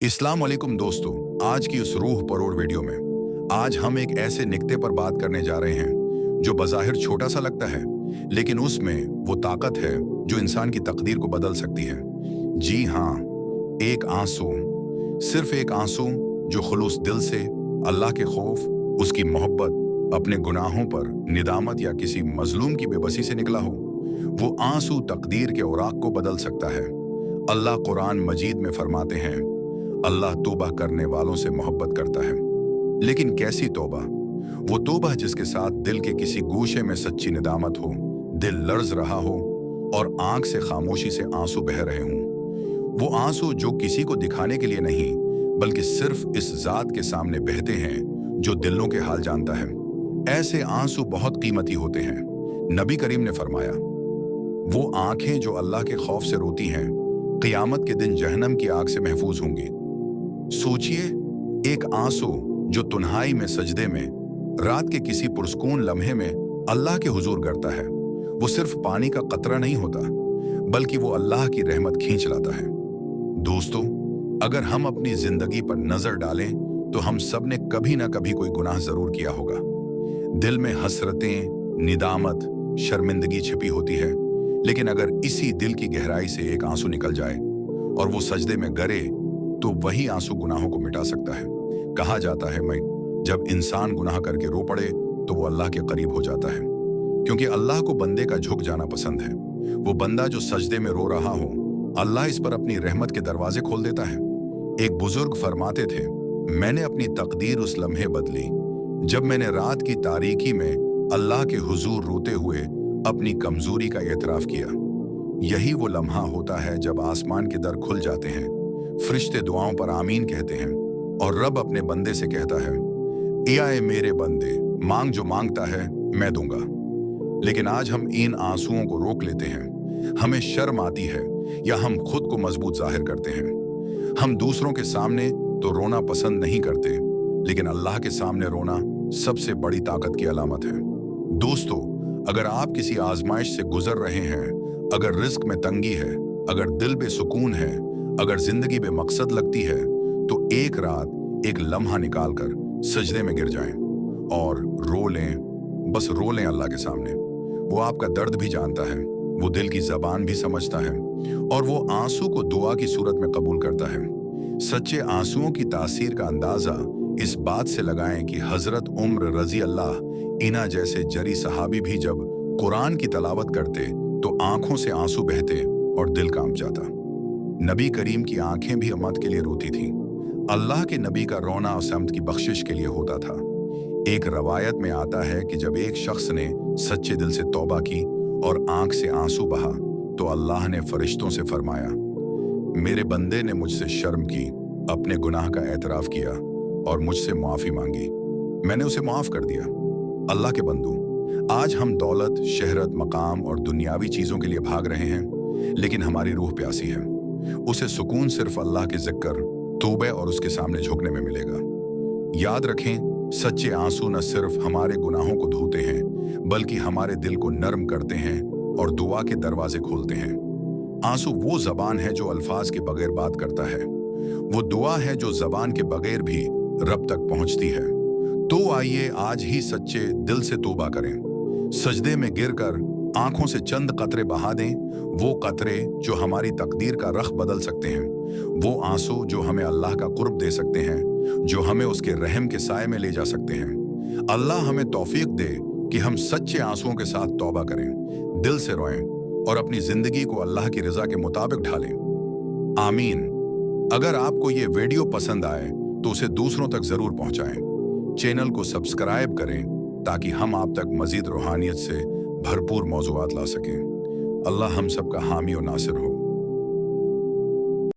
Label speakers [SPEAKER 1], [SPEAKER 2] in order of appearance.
[SPEAKER 1] अस्सलाम वालेकुम दोस्तों। आज की इस रूह परोड़ वीडियो में आज हम एक ऐसे निक्ते पर बात करने जा रहे हैं जो बज़ाहिर छोटा सा लगता है, लेकिन उसमें वो ताकत है जो इंसान की तकदीर को बदल सकती है। जी हाँ, एक आंसू, सिर्फ एक आंसू जो खुलूस दिल से अल्लाह के खौफ, उसकी मोहब्बत, अपने गुनाहों पर निदामत या किसी मजलूम की बेबसी से निकला हो। वो आंसू तकदीर के औराक को बदल सकता है। अल्लाह कुरान मजीद में फरमाते हैं, अल्लाह तौबा करने वालों से मोहब्बत करता है। लेकिन कैसी तौबा? वो तौबा जिसके साथ दिल के किसी गूशे में सच्ची निदामत हो, दिल लर्ज रहा हो और आंख से खामोशी से आंसू बह रहे हों। वो आंसू जो किसी को दिखाने के लिए नहीं, बल्कि सिर्फ इस जात के सामने बहते हैं जो दिलों के हाल जानता है। ऐसे आंसू बहुत कीमती होते हैं। नबी करीम ने फरमाया, वो आंखें जो अल्लाह के खौफ से रोती हैं, क़यामत के दिन जहन्नम की आग से महफूज होंगी। सोचिए, एक आंसू जो तुन्हाई में सजदे में रात के किसी पुरस्कून लम्हे में अल्लाह के हुजूर गिरता है, वो सिर्फ पानी का कतरा नहीं होता, बल्कि वो अल्लाह की रहमत खींच लाता है। दोस्तों, अगर हम अपनी जिंदगी पर नजर डालें तो हम सब ने कभी ना कभी कोई गुनाह जरूर किया होगा। दिल में हसरतें, निदामत, शर्मिंदगी छिपी होती है, लेकिन अगर इसी दिल की गहराई से एक आंसू निकल जाए और वो सजदे में गिरे, तो वही आंसू गुनाहों को मिटा सकता है। कहा जाता है, जब इंसान गुनाह करके रो पड़े तो वो अल्लाह के करीब हो जाता है, क्योंकि अल्लाह को बंदे का झुक जाना पसंद है। वो बंदा जो सजदे में रो रहा हो, अल्लाह इस पर अपनी रहमत के दरवाजे खोल देता है। एक बुजुर्ग फरमाते थे, मैंने अपनी तकदीर उस लम्हे बदली जब मैंने रात की तारीकी में अल्लाह के हुजूर रोते हुए अपनी कमजोरी का एतराफ किया। यही वो लम्हा होता है जब आसमान के दर खुल जाते हैं, फरिश्ते दुआओं पर आमीन कहते हैं और रब अपने बंदे से कहता है, ए आए मेरे बंदे, मांग जो मांगता है मैं दूंगा। लेकिन आज हम इन आंसुओं को रोक लेते हैं। हमें शर्म आती है या हम खुद को मजबूत जाहिर करते हैं। हम दूसरों के सामने तो रोना पसंद नहीं करते, लेकिन अल्लाह के सामने रोना सबसे बड़ी ताकत की अलामत है। दोस्तों, अगर आप किसी आजमाइश से गुजर रहे हैं, अगर रिस्क में तंगी है, अगर दिल बेसुकून है, अगर जिंदगी बेमकसद लगती है, तो एक रात एक लम्हा निकालकर सजदे में गिर जाएं और रो लें, बस रो लें अल्लाह के सामने। वो आपका दर्द भी जानता है, वो दिल की जबान भी समझता है और वो आंसू को दुआ की सूरत में कबूल करता है। सच्चे आंसुओं की तासीर का अंदाजा इस बात से लगाएं कि हजरत उम्र रजी अल्लाह इना जैसे जरी सहाबी भी जब कुरान की तलावत करते तो आंखों से आंसू बहते और दिल कांप जाता। नबी करीम की आंखें भी अम्मत के लिए रोती थीं। अल्लाह के नबी का रोना और समत की बख्शिश के लिए होता था। एक रवायत में आता है कि जब एक शख्स ने सच्चे दिल से तौबा की और आंख से आंसू बहा, तो अल्लाह ने फरिश्तों से फरमाया, मेरे बंदे ने मुझसे शर्म की, अपने गुनाह का एतराफ किया और मुझसे माफी मांगी, मैंने उसे माफ कर दिया। अल्लाह के बंदू, आज हम दौलत, शहरत, मकाम और दुनियावी चीजों के लिए भाग रहे हैं, लेकिन हमारी रूह प्यासी है। उसे सुकून सिर्फ अल्लाह के जिक्र, तौबे और उसके सामने झुकने में मिलेगा। याद रखें, सच्चे आंसू न सिर्फ हमारे गुनाहों को धोते हैं, बल्कि हमारे दिल को नर्म करते हैं और दुआ के दरवाजे खोलते हैं। आंसू वो जबान है जो अल्फाज के बगैर बात करता है। वो दुआ है जो जबान के बगैर भी रब तक पहुंचती है। तो आइए आज ही सच्चे दिल से तौबा करें। सजदे में गिरकर आंखों से चंद कतरे बहा दें, वो कतरे जो हमारी तकदीर का रख बदल सकते हैं, वो आंसू जो हमें अल्लाह का कुर्ब दे सकते हैं, जो हमें उसके रहम के साए में ले जा सकते हैं। अल्लाह हमें तौफीक दे कि हम सच्चे आंसुओं के साथ तौबा करें, दिल से रोएं और अपनी जिंदगी को अल्लाह की रजा के मुताबिक ढालें। आमीन। अगर आपको ये वीडियो पसंद आए तो उसे दूसरों तक जरूर पहुंचाएं। चैनल को सब्सक्राइब करें ताकि हम आप तक मजीद रूहानियत से भरपूर मौज़ूआत ला सकें। अल्लाह हम सब का हामी और नासिर हो।